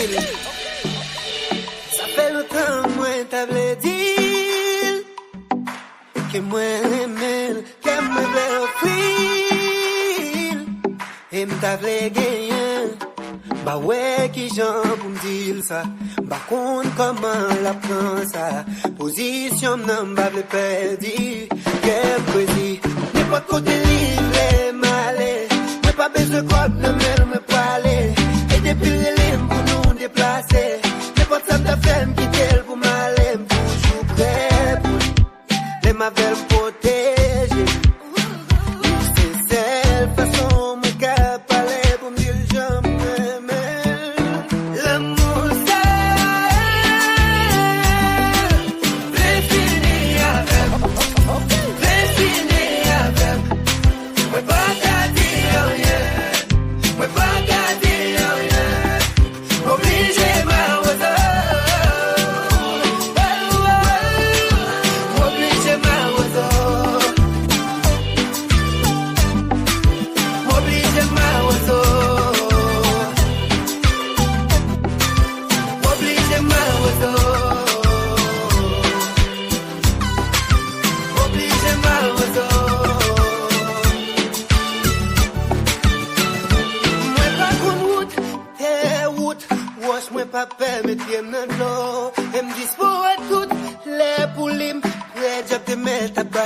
deal. Ça fait longtemps moi t'avais dit que moi aimé, que moi voulais offrir et m't'avais gagné. Bah ouais qui j'en pour me dire ça. Bah compte comment la prend ça. Position non pas le perdre. Que poésie. N'est pas côté livre malé. N'est pas besoin de quoi ne me parler. Et depuis les lignes pour nous déplacer. N'est pas ça ta femme qui t'aime pour m'aller. Toujours prêt pour les m'avoir protégé. C'est celle façon me capaler pour me dire jamais.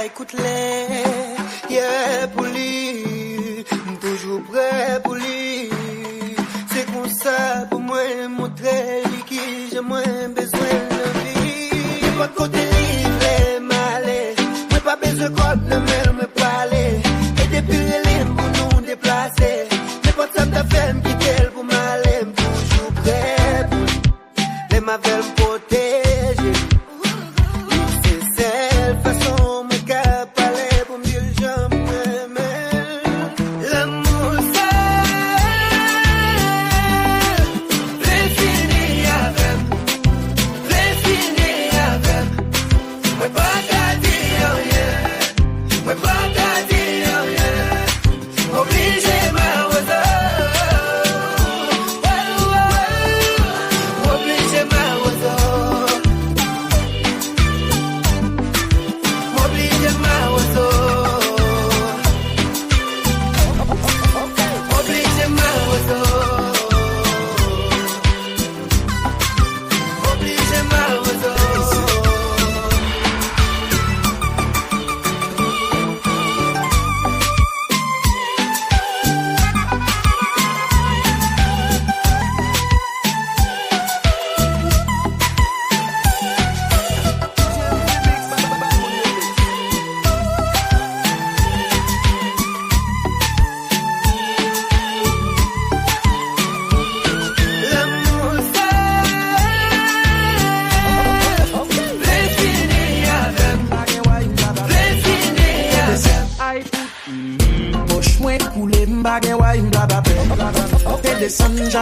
Écoute les, yeah, pour lui, toujours prêt pour lui. C'est comme ça pour moi montrer qui j'ai moins besoin de vie. Pas de côté libre, malé, moi pas besoin de me parler. Et depuis les lignes pour nous déplacer, mais pas de ça ta femme qui t'aime pour m'aller. Toujours prêt pour les m'avoir protégé. C'est celle façon.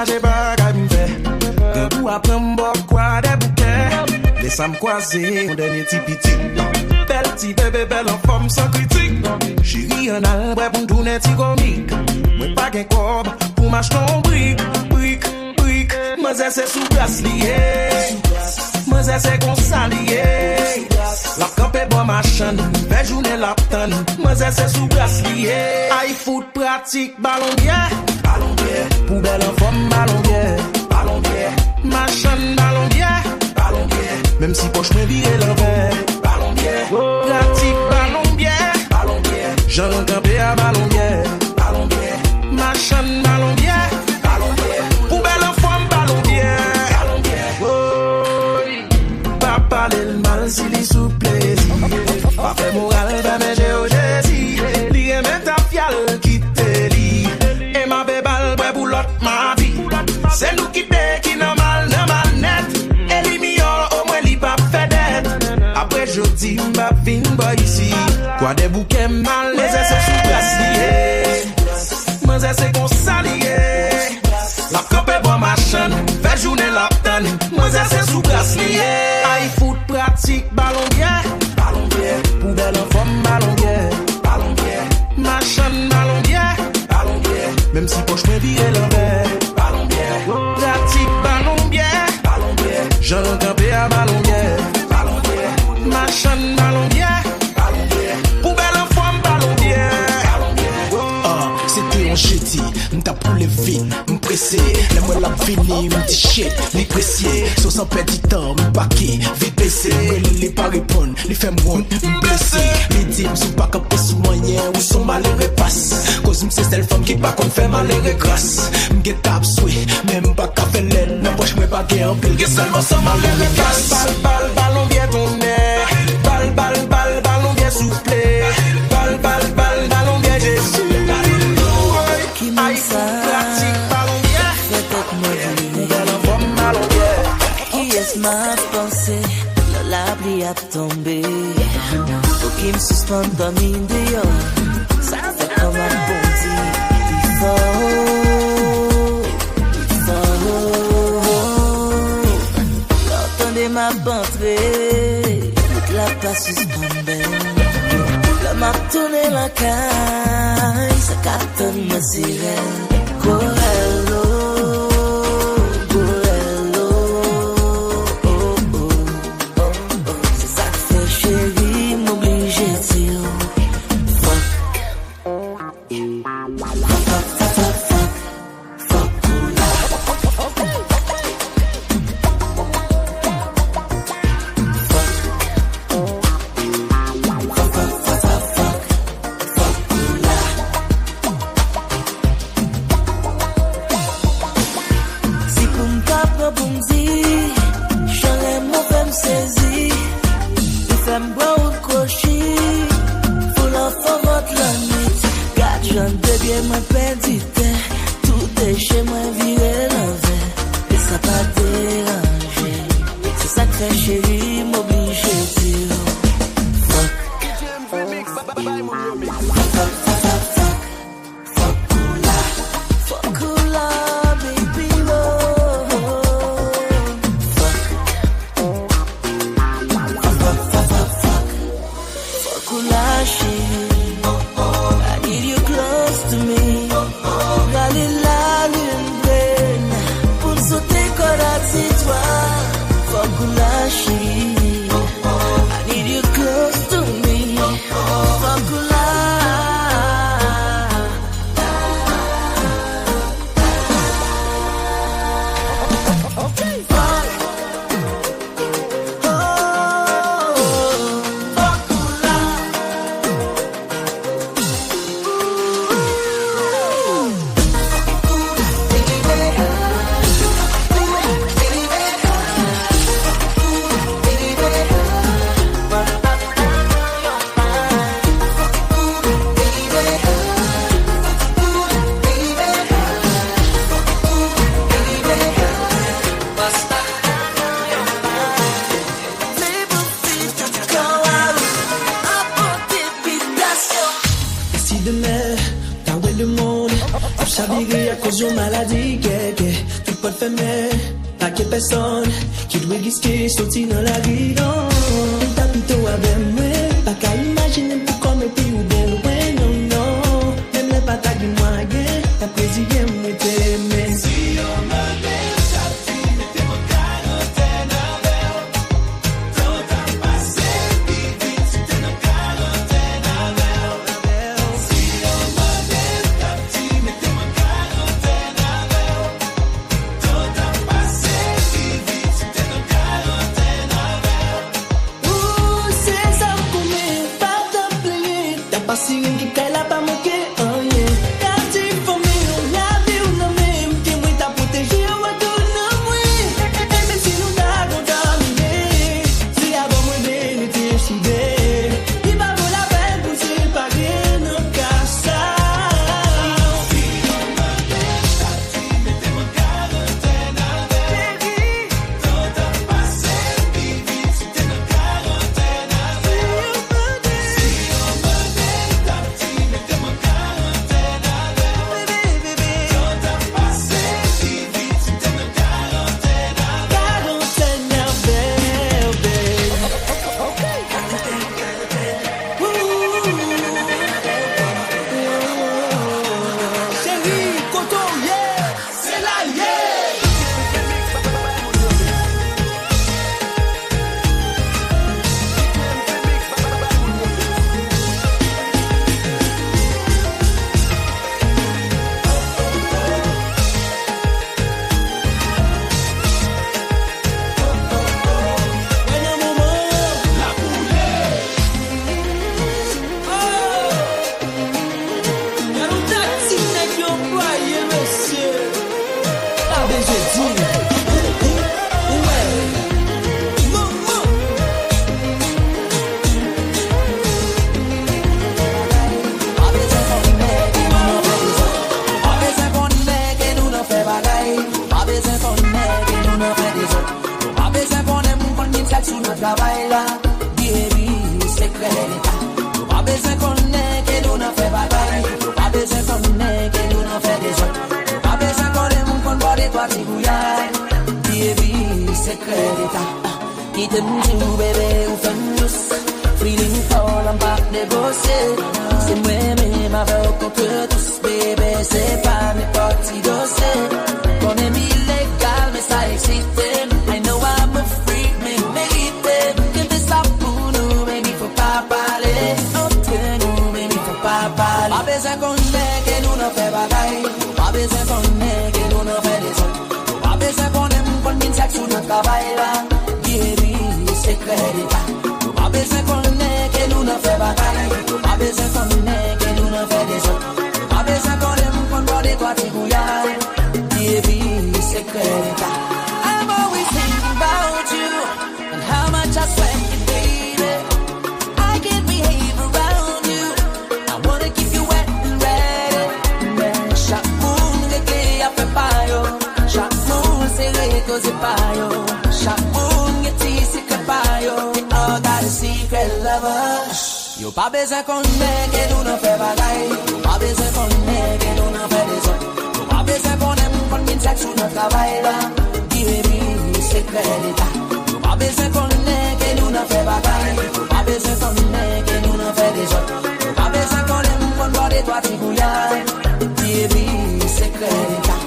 J'ai bagay m'fait. Debout après m'boire quoi des bouquets. Laisse m'croiser mon dernier petit piti. Belle petit bébé, belle en forme sans critique. Chérie un arbre pour m'tourner petit comique. Moi pas qu'un corps pour m'acheter un brique. Moi c'est sous glace lié. Moi c'est qu'on s'allié. La camp est bon machin. Belle journée la tonne. Moi c'est sous glace lié. Aïe foot pratique ballon bien. Poubelle en forme ballon bière. Machin ballon bière. Même si poche me vire l'envers. Ballon bière. Pratique ballon bière. J'en campé à ballon bière. Machin ballon bière. Poubelle en forme ballon bière. Pas parler le mal si les sous plaisir. Pas fait moral, ben mais j'ai au désir. Li aime ta fiale qui te lit. Et ma bébal, ouais, pour l'autre ma vie. C'est nous qui n'ont mal net. Et li mieux, au moins li pas fait d'être. Après je dis, m'a fin boy ici. Quoi des bouquets mal, mais c'est sous place lié. Mais c'est qu'on s'allié. La coupe est bon machin. Fait journée la tonne. Mais c'est sous place lié. Aïe foot pratique, ballon bien. Poubelle en forme, ballon bien. Machin, ballon bien. Même si poche me vire l'envers. Pratique, ballon bien. vite, m'pressé. Les mots la fini, m'ti shit, les pressiers. Sans sans perdre du temps, m'paqué, vite baissé. Les pas répondre, les fait m'wound, m'blessé. Les dit m'sou pas capé sous moyen, ou son malheureux passe. Cause m'sais c'est le femme qui pas qu'on fait malheureux grâce. M'get tap soué, même pas qu'à faire l'aile. N'approche moi pas guère en pile, que seulement sans malheureux passe. Ballon bien tourné. Ballon bien soufflé. Ballon bien Jésus. Qui m'aime ça? Peut-être moi qui est-ce m'a pensé? La pluie a tombé. Faut qu'il me suspende dans mine dehors. Ça fait comme un bondi. Il faut. L'entendez ma bantrée. La place suspendée. Le m'a tourné la caille. Ça cartonne ma sirène. Corello. travail là, baby, secret. Pas besoin qu'on ait que nous n'en fait bagaille. Pas besoin qu'on ait que nous n'en fait des autres. Pas besoin qu'on ait mon compte pour des toits de bouillard. Baby, secret d'état. Qui te m'dit bébé ou fait douce. Feeling fall en bas négocier. C'est moi-même avec contre tous. Bébé, c'est pas n'importe qui dossier. Qu'on aime illégal, mais ça excite. I know I'm a freak, mais mérite. Que fais ça pour nous, mais il faut pas parler. Pas besoin qu'on ait que nous n'en fait bagaille. Pas besoin qu'on ait que nous n'en fait des autres. Pas besoin qu'on aime qu'on mine sexe ou notre travail là. Baby, secret d'état. Pas besoin qu'on ait que nous n'en fait bagaille. Pas besoin qu'on ait que nous n'en fait des autres. Pas besoin qu'on aime qu'on boit des toits de bouillard. Baby, secret d'état. I'm always thinking about you and how much I sweat you, baby. I can't behave around you. I wanna keep you wet and ready. Chaque moon réglé a fait payo. Chaque moon serré cause payo. Chaque moon get ici que payo. We all got a secret lover. Yo pas besoin qu'on ait que nous n'en fait bagaille. Yo pas besoin qu'on ait que nous n'en fait des autres. Yo pas besoin qu'on aime qu'on mine sexe ou notre travail là. Baby, secret d'état. Yo pas besoin qu'on ait que nous n'en fait bagaille. Yo pas besoin qu'on ait que nous n'en fait des autres. Yo pas besoin qu'on aime qu'on boit des toits de bouillard. Baby, secret d'état.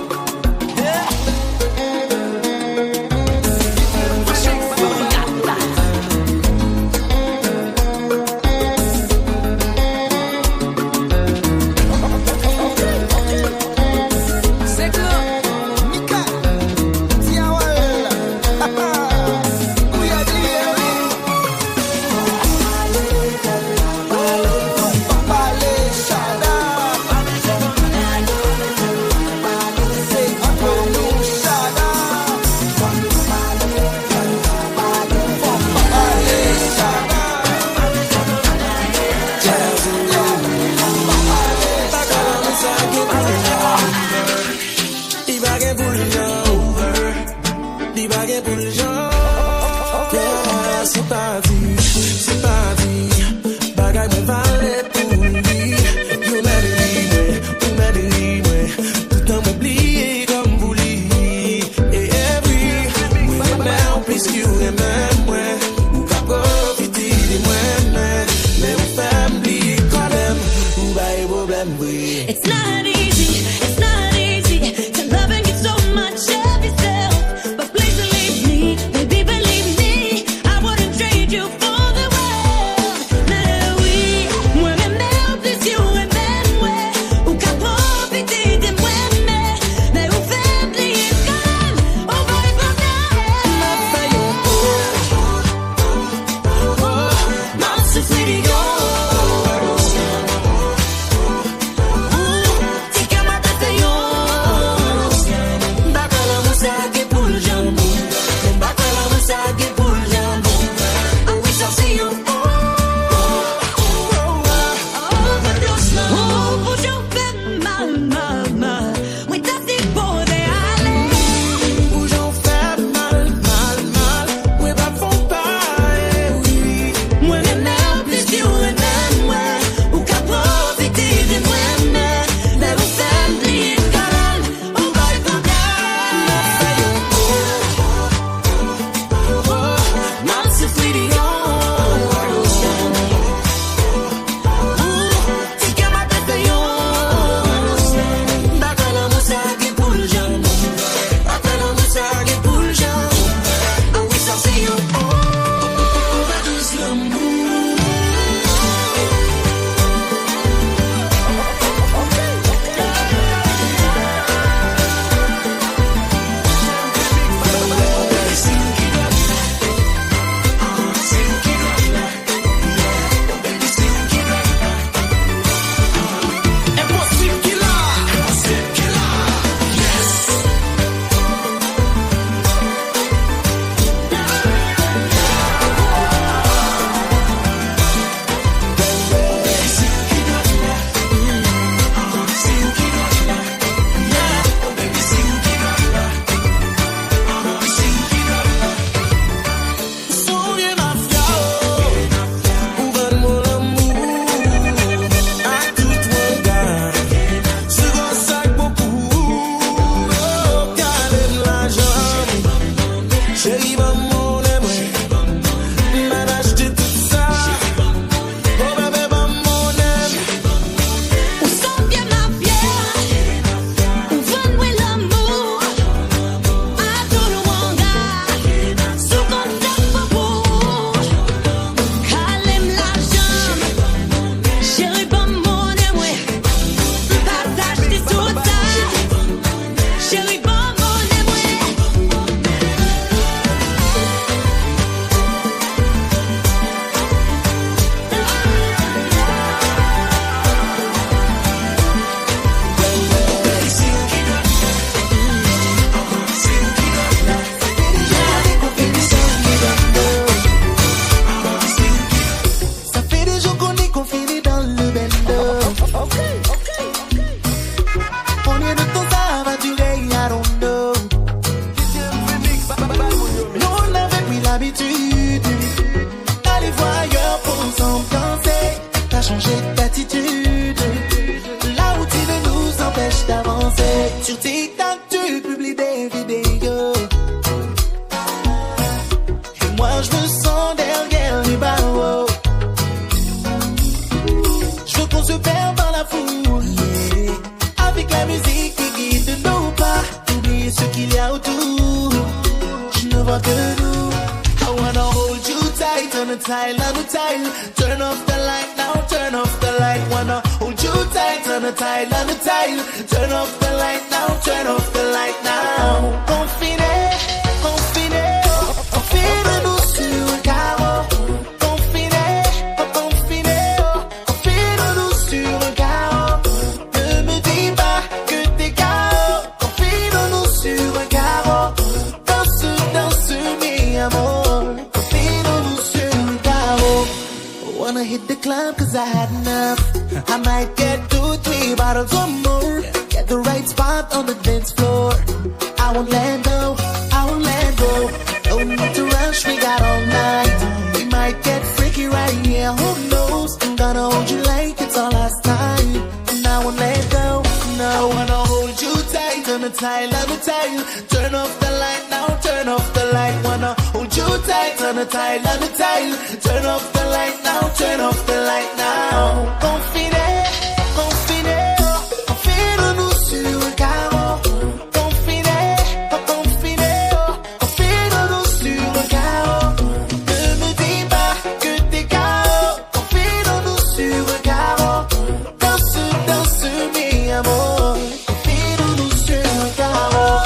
It's not easy, it's not easy to love and give so much of yourself. But please believe me, baby, believe me, I wouldn't trade you for the world. Mais oui, moi-même, plus you and then ouais, ou qu'à profiter de moi-même, mais ou faire plier comme, on va y prendre. Not so free to go. à changer d'attitude. La routine nous empêche d'avancer. Sur TikTok, tu publies des vidéos. Et moi, je me sens derrière les barreaux. Je veux qu'on se perd dans la foule, yeah. Avec la musique qui guide nos pas. Oublier ce qu'il y a autour. Je ne vois que nous. I wanna hold you tight on the tile, on the tile. Turn off the light now, turn off the light. Wanna hold you tight on the tile, on the tile. Turn off the light now, turn off the light now. Confiné, confiné, confine-nous sur un carreau. Confiné, confiné, confine-nous sur un carreau. Ne me dis pas que t'es KO. Confine-nous sur un carreau. Danse, danse, mi amor. Wanna hit the club cause I had enough. I might get 2-3 bottles or more. Get the right spot on the dance floor. I won't let go, I won't let go. No need to rush, we got all night. We might get freaky right here, who knows? I'm gonna hold you like it's our last time. And I won't let go, no. I wanna hold you tight on the tile, on the tile. Turn off the light now, turn off the light. Wanna hold you tight on the tile, on the tile. Turn off the light now, turn off the light now. Confiné, confiné, confine-nous sur un carreau. Confiné, confiné, confine-nous sur un carreau. Ne me dis pas que t'es KO. Confine-nous sur un carreau. Danse, danse, mi amor. Confine-nous sur un carreau.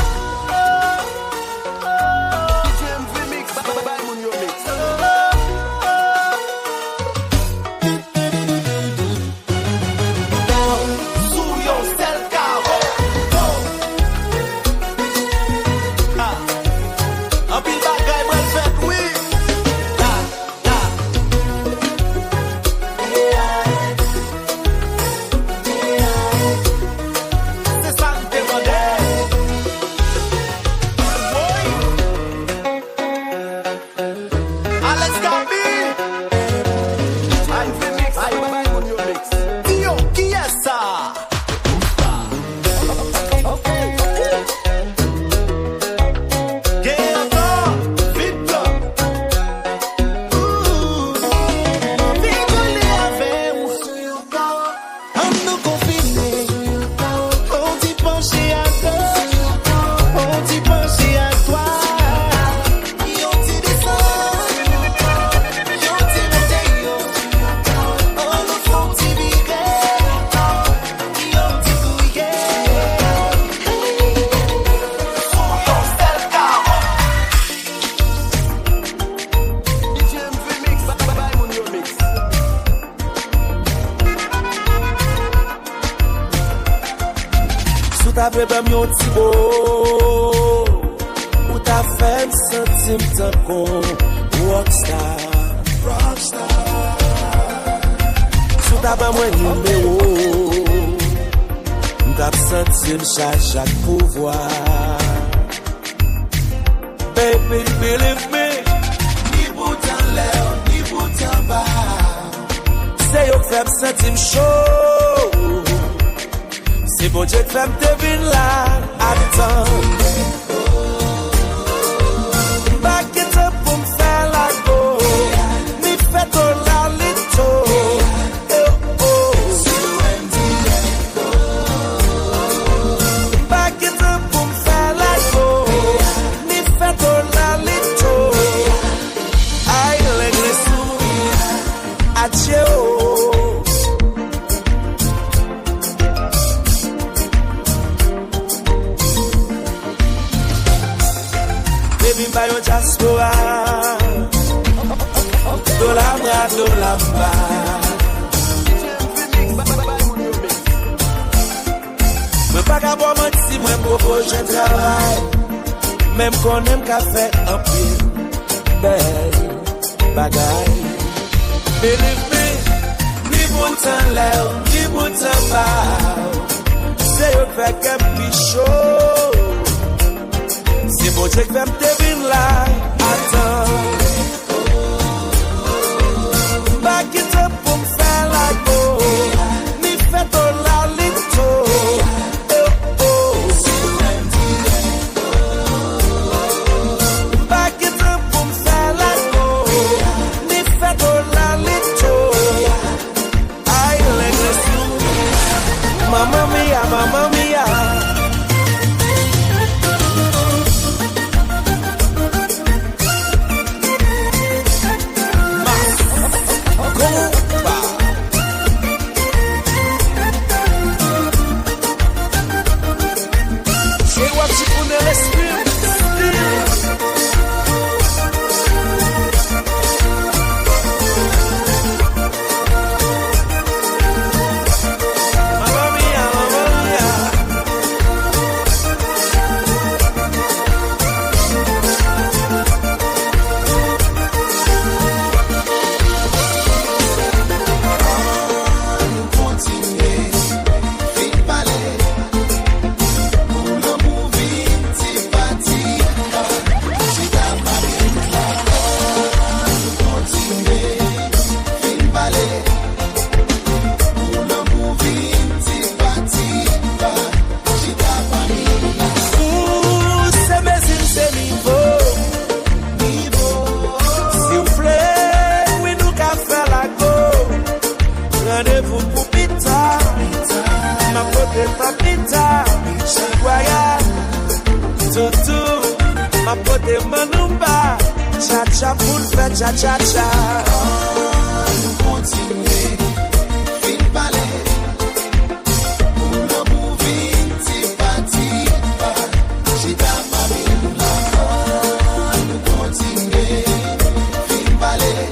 Ta bebe mi yon ti bo, ou ta fem sentim tan kon rockstar. Sou ta be mwen numero, m'tap sentim chak pouvoir. Baby, believe me, ni boutan lè, ni boutan ba. Se yo fem sentim chaud. C'est bon Dieu que femme devine là, attends. Back it up pour me faire la go. Mi fait ton la lito. Back it up pour me faire la go. Mi fait ton la lito. Aïe, les sous. Adieu. By your diaspora, do la bra, do la ba. Me pa ka bo menti, mwen propose un travail. Même qu'on aime qu'a fait un pile belle bagay. Believe me, ni boutan lèv, ni boutan ba. C'est yo fait qu'un pichot. C'est bon Dieu que fait me devine là, attends. Back it up pour me faire la go. Rendez-vous pour pita. Ma pote papita. Chihuahua. Tutu. Ma pote manumba. Cha-cha pour le faire cha-cha-cha. Nous continuer. Fin palais. Pour l'amour vite, parti. J'ai ta mamie là. Nous continuer. Fin palais.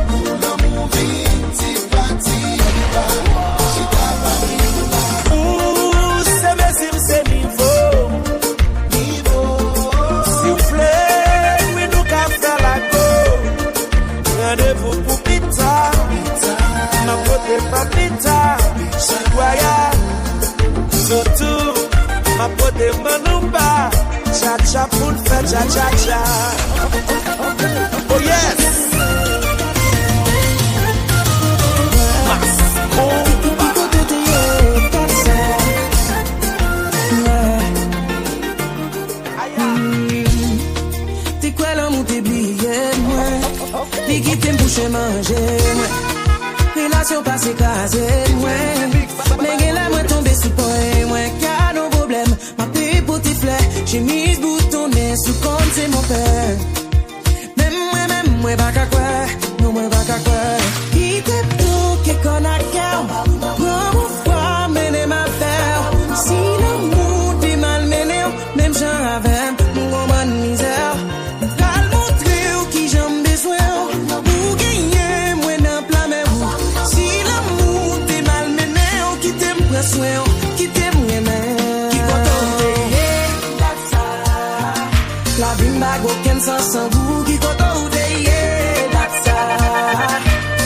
Pour l'amour vite, parti. J'ai ta mamie là. Ouh, c'est mes c'est niveau. S'il vous plaît, oui, nous qu'à faire la go. Rendez-vous pour pita. Ma pote papita. Chihuahua. Tutu. Ma pote manumba. Cha-cha pour le faire cha-cha-cha. Oh yes. T'es quoi l'amour t'es billet, moi? T'es qui t'aime boucher manger, moi? Relation passée casée, moi. Mais qu'elle a moi tombé sous point, moi. Car nos problèmes, ma paix pour tes fleurs. J'ai mis ce boutonnet sous compte, c'est mon père. Même moi, pas qu'à quoi? Non, moi, pas qu'à quoi? Qui t'es tout, qui qu'on a cœur? Prends mon foi, mener ma terre. Si l'amour t'es mal mené, même j'en avais, mon roman misère. Cal montrer qui j'en besoin. Pour gagner, moi, dans plein mais vous. Si l'amour t'es mal mené, qui t'aime prend soin, qui t'aime aimer. Qui compte la vie m'a aucun sens sans vous. Qui compte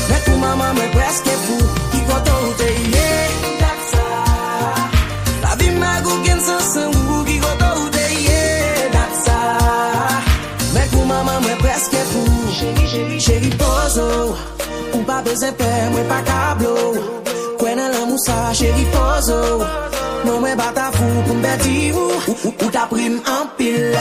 mais pour maman, mais presque fou. Qui compte la vie m'a aucun sens sans vous. Qui compte mais pour maman, mais presque fou. Chérie, poso. Ou pas besoin père, moi pas câblo. Quoi dans la moussa, chérie, poso. Non, mais pas ta fou pour me bâtir ou ta prime en pile.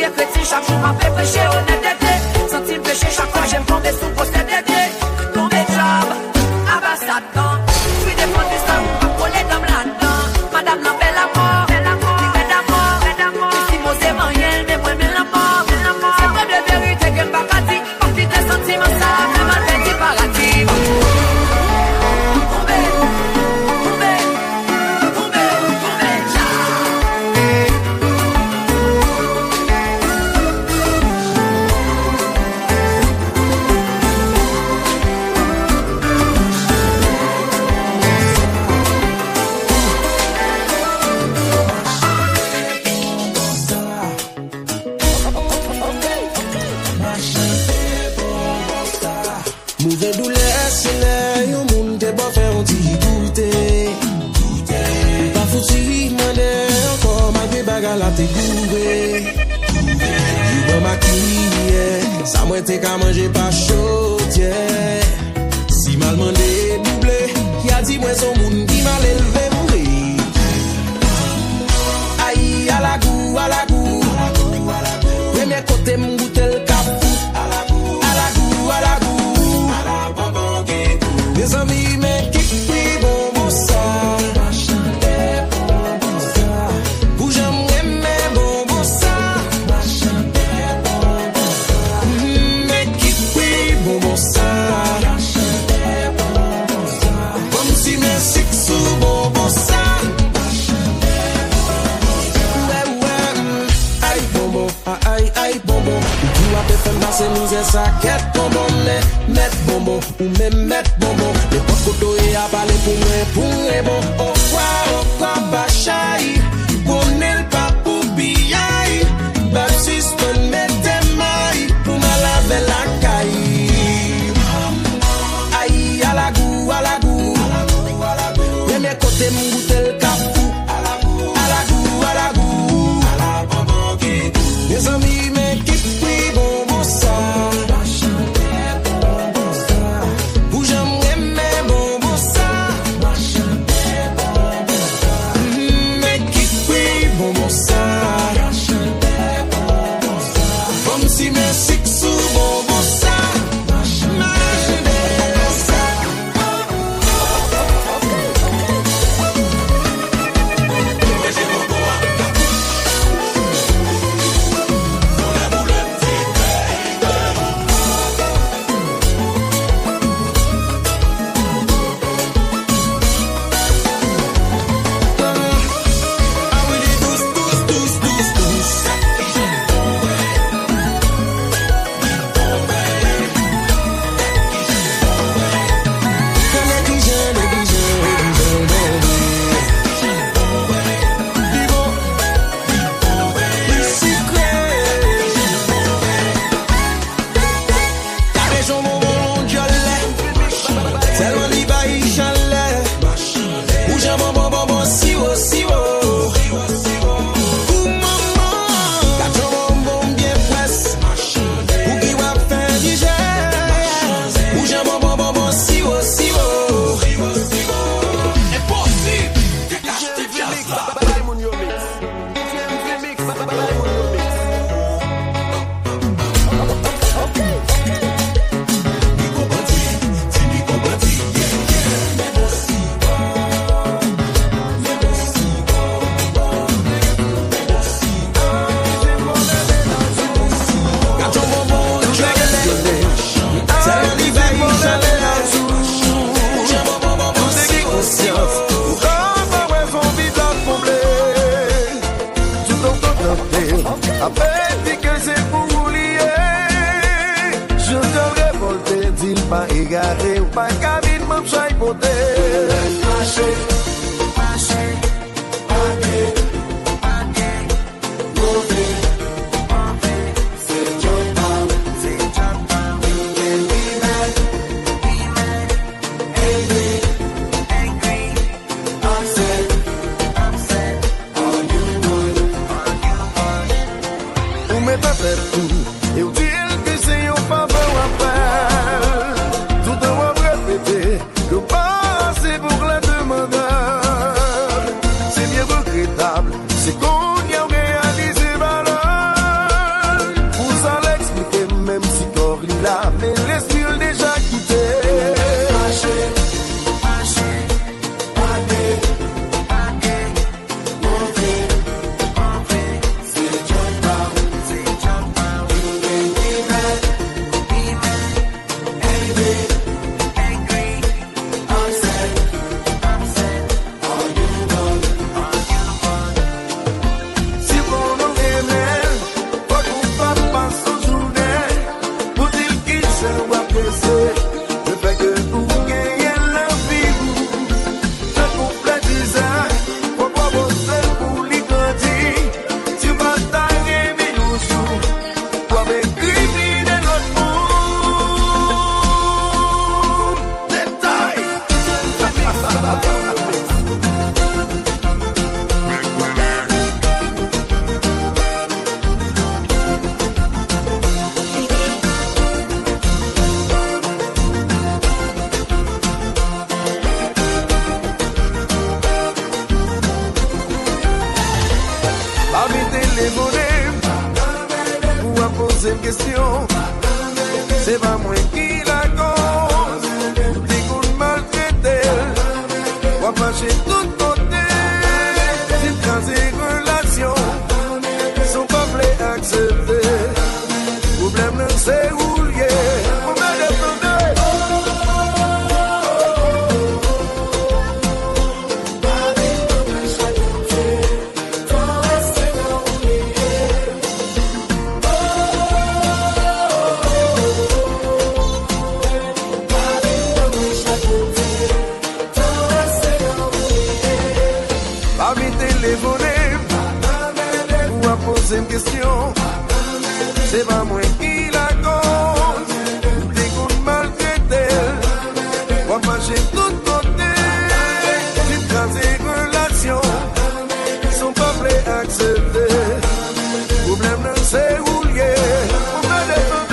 bien chrétien, chaque jour m'a fait prêcher honnêteté. Senti péché chaque fois j'aime tomber sous possédé. Tomber job, ambassade dans. Puis des fois du sang, m'a collé dans là-dedans. Madame l'appelle la mort, livrée d'amour. Ici mon c'est moyen, mais moi mais la mort. C'est pas de vérité que pas parti. Parti des sentiments ça, même un petit paradis. Mouve douleur, c'est là, yon moun te bon faire un petit goûter. Pas foutu, mandé, encore malgré bagarre la te goûté. Yon maquillé, ça moi te ka manger pas chaud, si mal mandé, doublé, qui a dit moi son moun qui mal élevé mourir. Aïe, à la goût, à la goût. Premier côté m'goûte le capou. À la goût, à la goût. Mes amis, mais qui prie bon ça. Où j'aimerais bon ça. Mais qui prie bon ça. Comme si mes six sous bon ça. Aïe bonbon, aïe bonbon. Tu as fait faire passer nous et ça quête bonbon. Mettre bonbon ou même mettre bonbon. Les potes koto et à parler pour moi bon. Au quoi bachai. Connaît le pas pour biaï. Baptiste mette maille. Pour ma laver la caille. Aïe à la goût, à la goût. Premier côté m'goûte le capou. À la goût, à la goût. Mes amis, mais qui prie bon ça. Où j'aimerais même bon ça. Mais qui prie bon ça. Comme si mes six sous bon ça. Après dit que c'est pour oublier. Je te révolté, dis pas égaré. Ou pas cabine, même chaille poté. Marché, marché, pagué, pagué, mauvais, mauvais. C'est John Town, c'est John Town. And we mad, angry, angry, upset, upset. All you want, all you want. Ou met a fait tout. Eu digo que sem o favor a pé. Tudo eu repeti. question. C'est pas moi qui la cause. Des coups de maltraité. On va marcher tout côté. C'est quand ces relations sont pas prêts à accepter. Problème c'est où lié. On va défendre. Poser une question, c'est pas moi qui la cause. Des coups de maltraité, on va marcher tout côté. C'est quand ces relations sont pas prêts à accepter. Problème c'est où lié, on va défendre.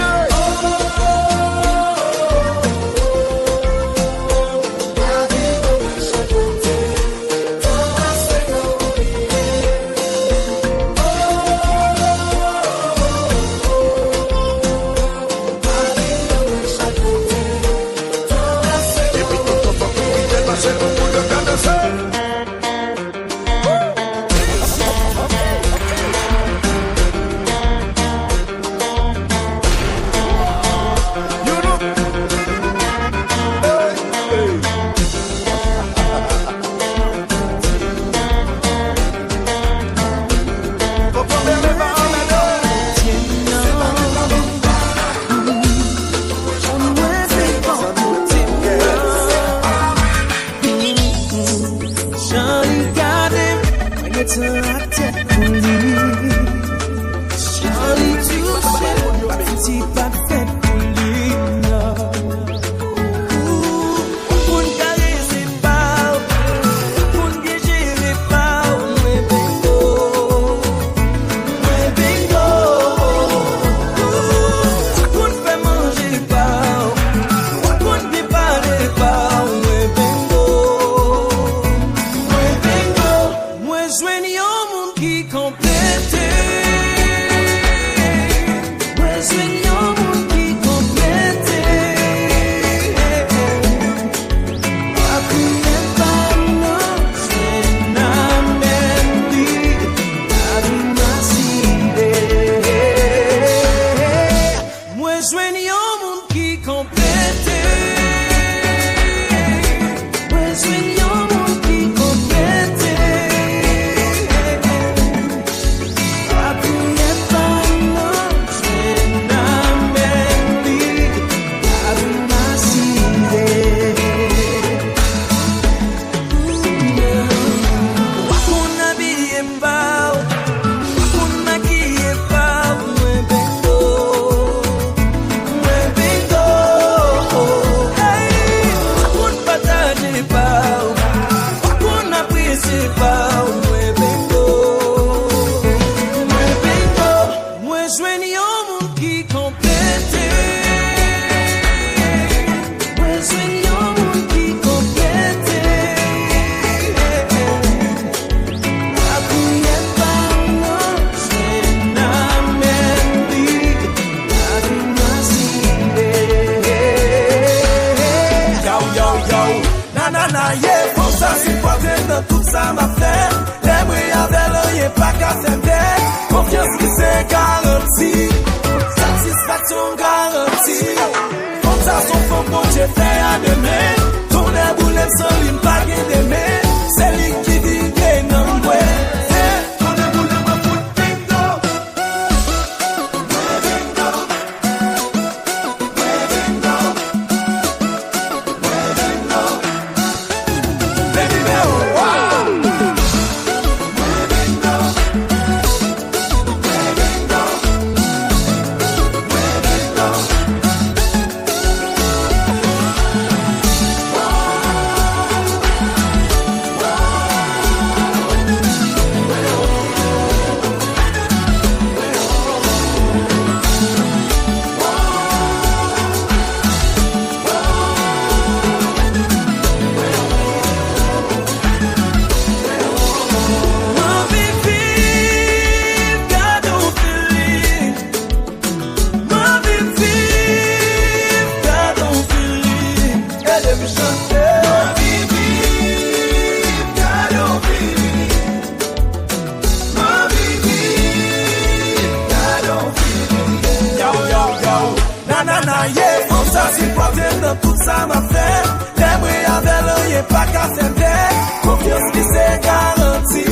dans tout ça m'a fait. L'aimer avec rien pas qu'à faire. Confiance qui c'est garanti.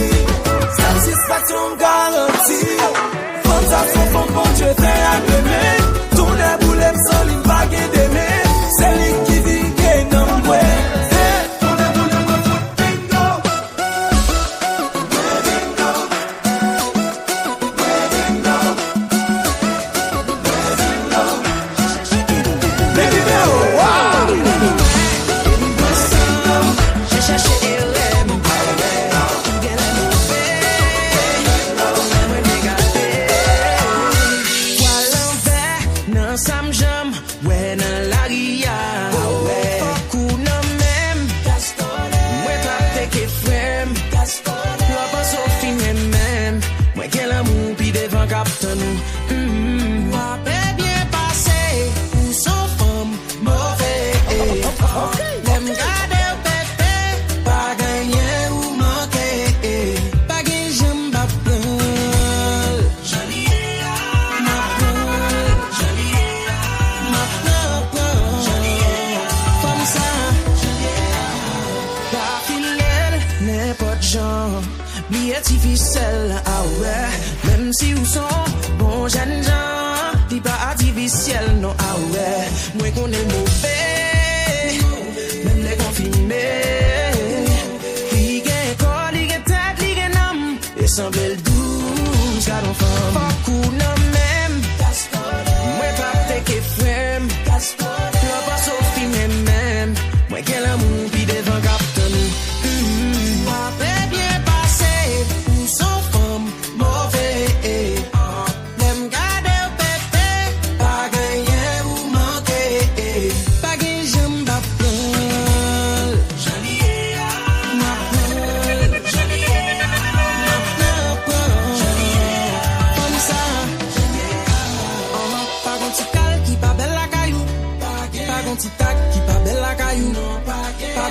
Satisfaction garantie. Fondation fond bon Dieu t'es agréé. Tourner boulem sans ligne pas d'aimer. C'est lui qui vit qui non moi. Artificiel, ah ouais. Même si vous sont bons jeunes gens, dis pas artificiel, non, ah ouais. Moi qu'on est mauvais, même les confinés. Ligue corps, ligue tête, ligue âme, et semble le douce, car l'enfant. Pas cool, non, même. Moi pas take frame. L'on pas Sophie, même. Moi quel amour, puis devant captain.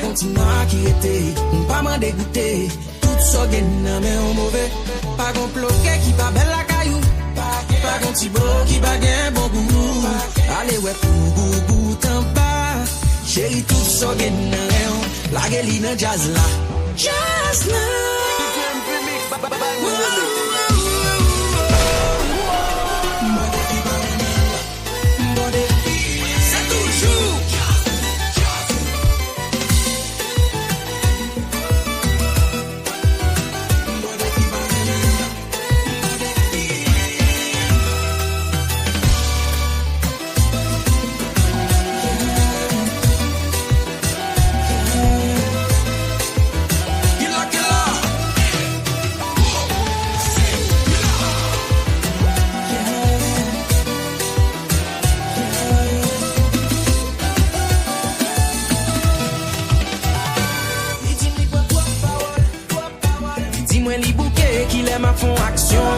Continua qui était, on pas m'en dégoûter. Tout ça gagne, mais on mauvais. Pas gon bloqué qui pas belle la caillou. Pas gon tibo qui pas gagne bon goût. Allez ouais pour goût t'en pas. Chérie tout ça gagne, la gueule dans jazz là. Jazz là. Font action.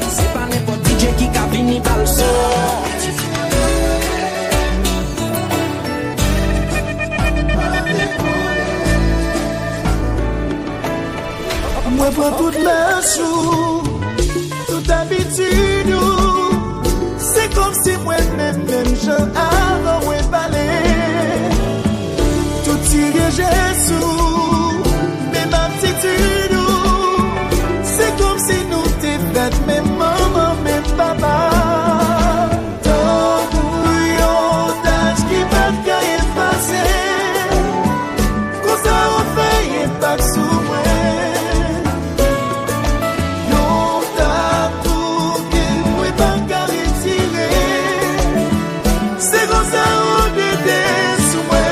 C'est pas n'importe DJ qui a fini par le son. Moi prends toute la chou, toute habitude. C'est comme si moi-même, même je avant ouais balai. Tout tiré Jésus. C'est comme si nous t'étions même maman, même papa. Tant bouillon d'âge qui va te passer. Quand ça refait, il pas sous moi. Non, t'as tout qu'il ne peut pas retirer. C'est comme ça on était sous moi.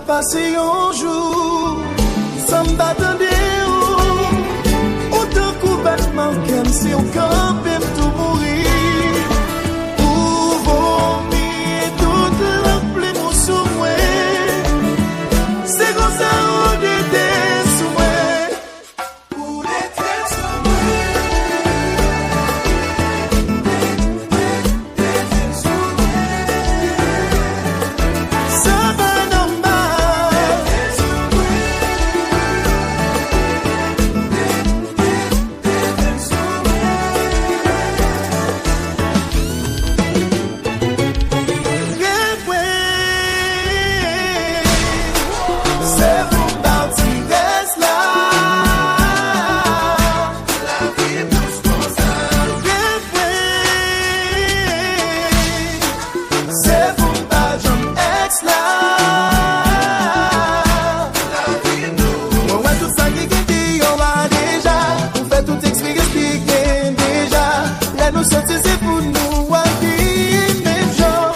Passer un jour, sans m'attendre autant coup battement comme si on campait tout mourir. Pour vomir toute la pluie mon souffle. C'est comme ça on était sortis c'est pour nous à vivre même jour.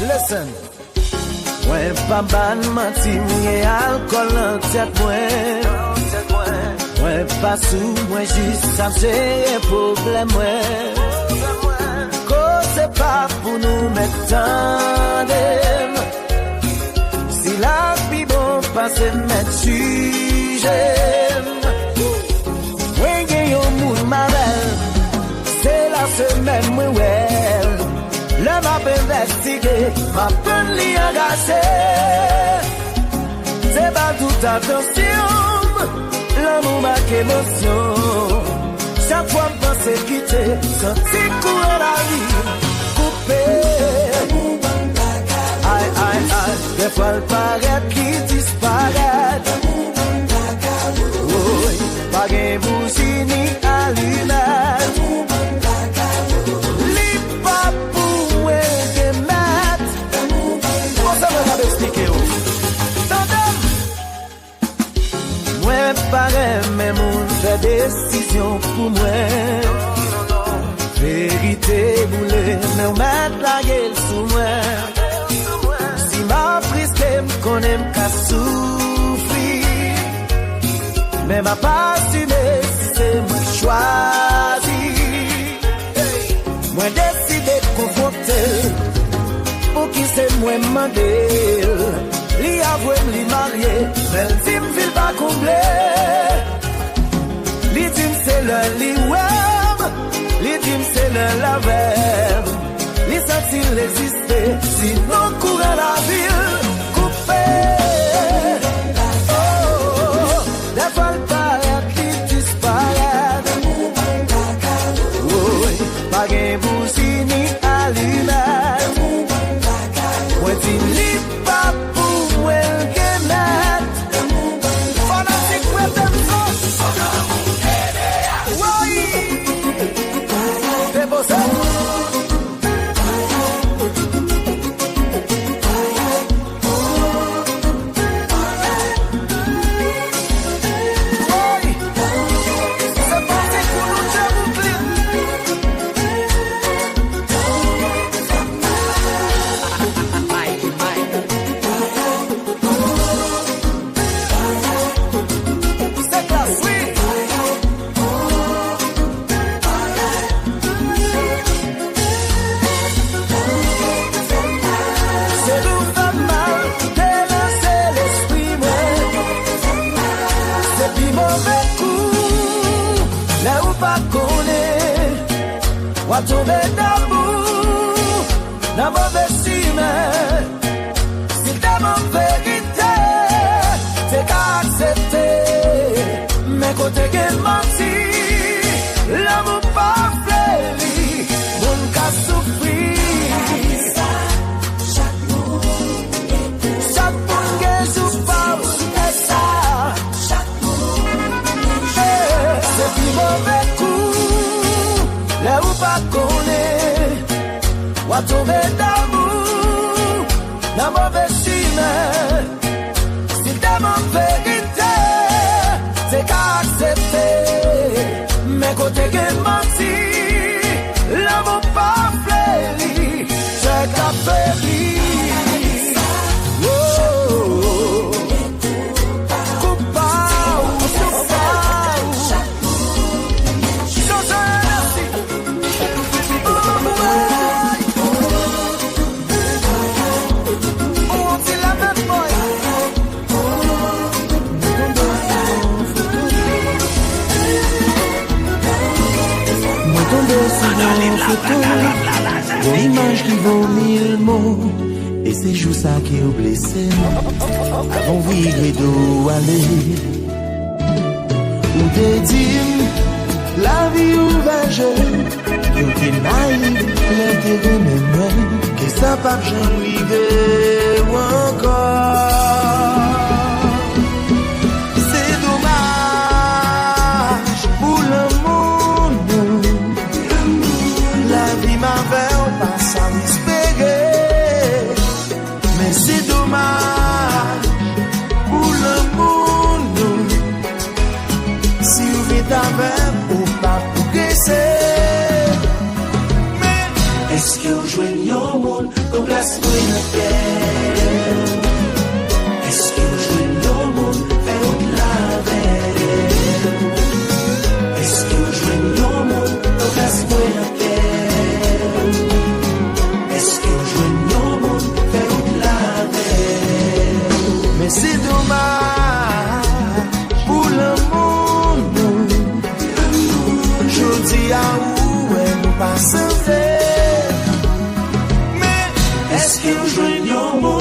Listen, when Paban mati mwen alcool nan tèt mwen, mwen pa sou mwen jist sa mse problem mwen. Cause pa pou nou met tandem, si la pi bon pase met sujem. Mwen gen yon moun marel, se la semen mwen wel. Le map investigué, ma peine li engagé. C'est pas toute attention, l'amour marque émotion. Chaque fois me pense quitter, senti courir la vie, coupé. Aïe, aïe, aïe, des fois le paraît qui disparaît. Oui, pas de bougie ni allumette. Mwen pare men moun fè desisyon pou mwen. Verite boule men ou met la gel sou mwen. Si ma friske m konen ka soufri, men ma pa assume si se mwen chwazi. Mwen deside konfronte pou ki se mwen mandel. Li avouem li marié, men dim vil pa komble. Li dim se le li web, li dim se le lavem. Li sentil l'existe, sinon courant la ville, coupé. Oh, des fois le paraît qui disparaît. Oui, pas gen bougie ni allumette. Moi dim li pa wa tombe d'amour, dans mauvais chemin. Si t'es mon vérité, t'es qu'à accepter. Mais côté qu'elle menti, l'amour pas fléri, mon cas souffrir. Chaque monde que je parle, est n'a tombé d'amour, n'a mauvais chemin. Si t'aimes en vérité, c'est qu'à accepter. Mais côté qu'elle menti, l'amour pas fléri, c'est qu'à péri. Une image qui vaut 1000 mots. Et c'est juste ça qui est blessé. Avant vivre d'où aller. Ou te dire la vie ou va jouer. Yo te naïf, l'intérêt même. Que ça pas j'en privé ou encore. C'est dommage pour le monde. La vie m'avait pas ça m'espérer. Mais c'est dommage pour le monde. Si vous vivez avec ou pas progresser. Mais est-ce que vous jouez au monde comme la semaine dernière? Est-ce que vous jouez au monde faire au-delà d'elle? Est-ce que vous jouez au monde comme la semaine dernière? Est-ce que vous jouez au monde faire au-delà d'elle? Mais c'est dommage pour le monde. Je dis à où elle nous passe. Mais est-ce que vous jouez au monde?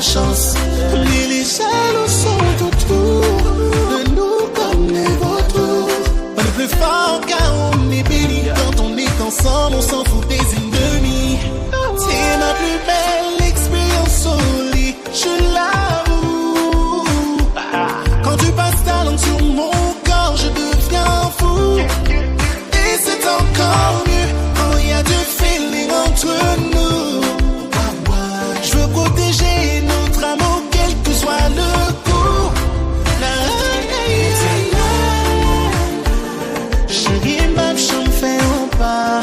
chance. Mais les jaloux sont autour de nous comme des vautours. Pas le plus fort car on est béni. Quand on est ensemble, on s'en fout des ennemis. C'est ma plus belle expérience au lit, je l'avoue. Quand tu passes ta langue sur mon corps, je deviens fou. Et c'est encore mieux quand il y a du feeling entre nous. Je veux protéger notre amour, quel que soit le coup. Chérie, ma chambre fait un pas.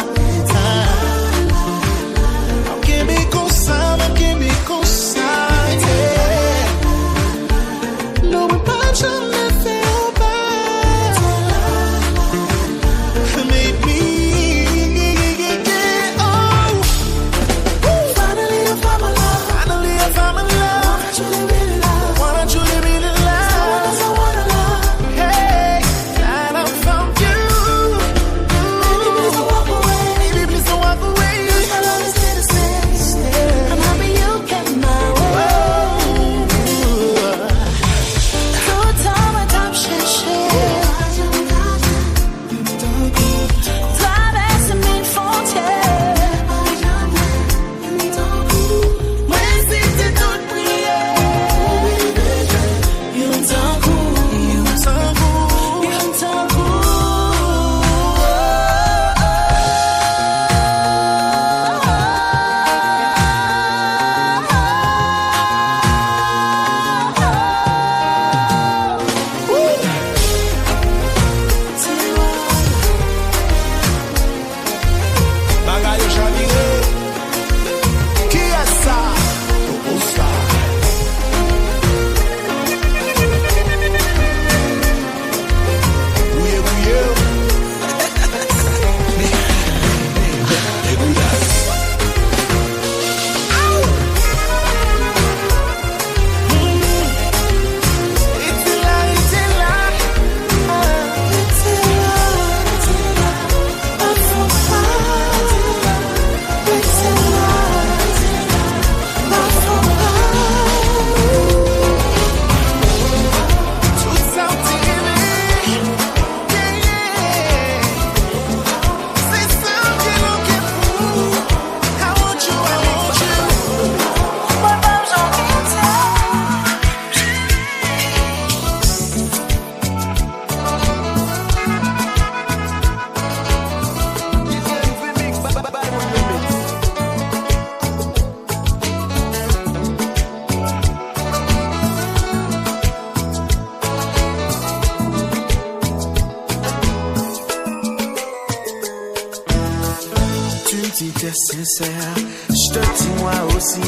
Si t'es sincère, je te dis moi aussi.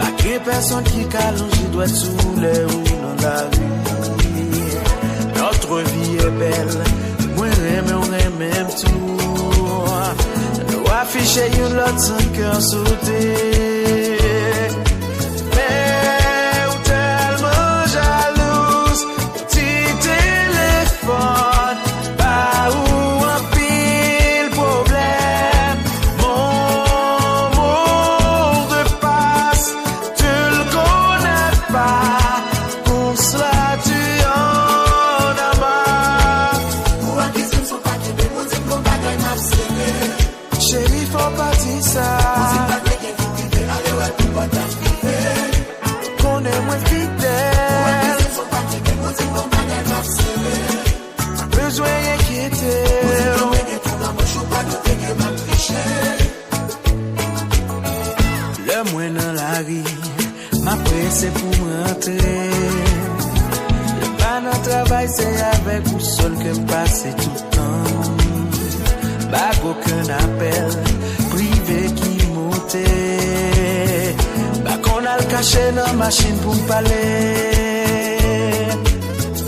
Pas que personne qui calonge doit sous les roues dans la vie. Notre vie est belle, moi on aime même tout. Nous afficher une l'autre sans cœur sauté. Mais ou tellement jalouse, petit téléphone, pas où. C'est pour rentrer. Le pas dans travail, c'est avec vous seul que me passe tout le temps. Pas aucun appel privé qui monte. Pas qu'on a le cachet dans la machine pour me parler.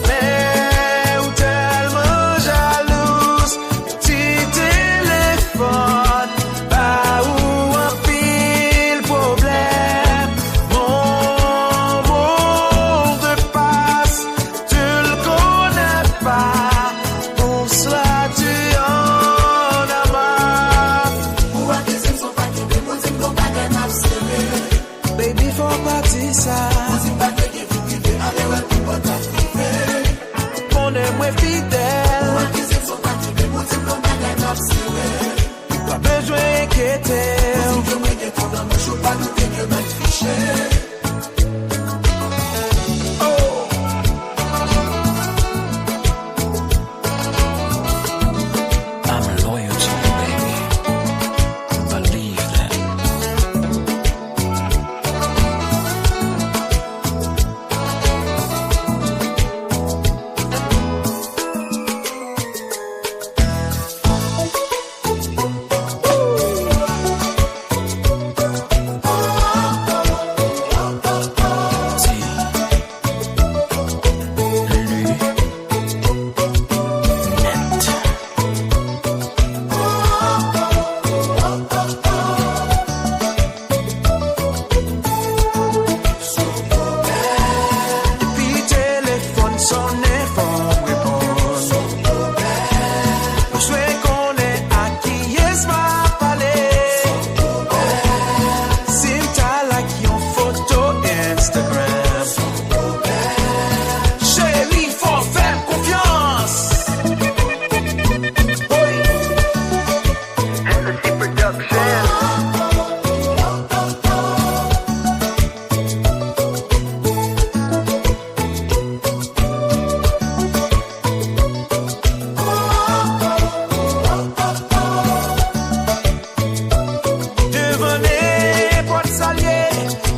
Mais ou tellement jalouse, petit téléphone, pas où un pile problème.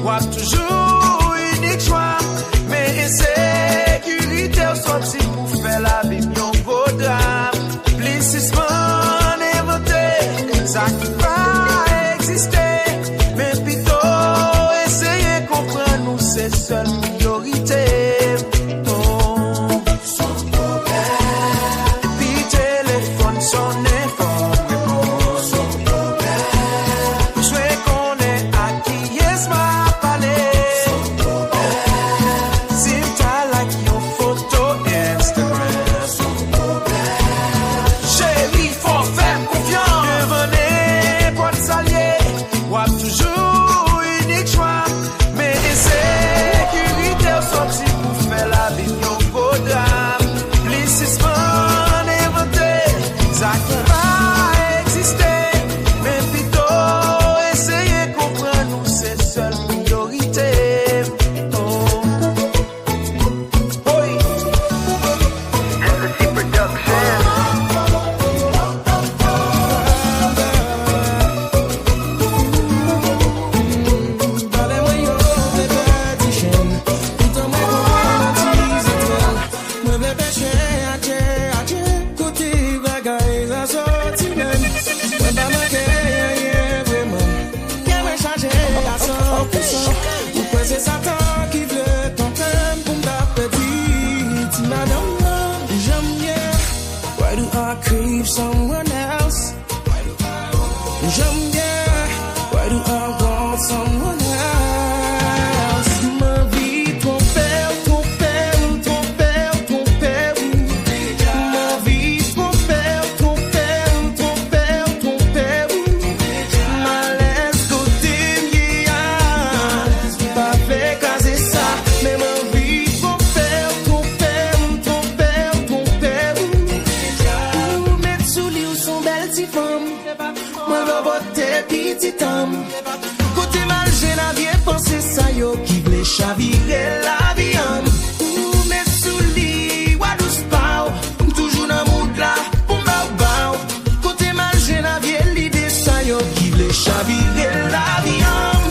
Wap toujours unique choix. Mais insécurité ou sorti pour faire la vie yon gros drame. Plississement inventé, ça qui va exister. Mais plutôt essayer comprendre nous c'est seule priorité. Son problème. Puis téléphone sonne fort. Son problème. Jouer qu'on est à qui est ma palais. Son problème. Si t'as like your photo Instagram. Son problème. Chérie, faut faire confiance. Devenez pour s'allier. Wap toujours unique choix. Mais insécurité au sorti pour faire la vie yon gros drame. Plississement inventé, ça qui va exister. Mais plutôt essayer comprendre nous c'est seule priorité. Oh. Oui. Parlez-moi yo de petit chien. Tout en moi romantisé toi. Moi veux pêcher à Dieu. Côté bagaille ça sorti même. Moi pas manquer rien vraiment. Bien me charger à 100%. Ou quoi c'est Satan qui veut ton cœur pour me petit madame. J'aime bien. Why do I crave someone else? J'aime bien. Why do I want someone else? Ma vie, ton père. Ma vie, ton père. Malaise côté mien. Pas fait caser ça. Mais ma vie, ton père. Mettre sous lit ou son belle petite femme. Moi, va voter petit homme. Côté mal, j'ai la vie pensée, ça yo qui voulait chavirer la vie homme. Ou mettre sous lit, ou à douce pao. Toujours dans mood là, pour m'abao. Côté mal, j'ai la vie l'idée, ça yo qui voulait chavirer la vie homme.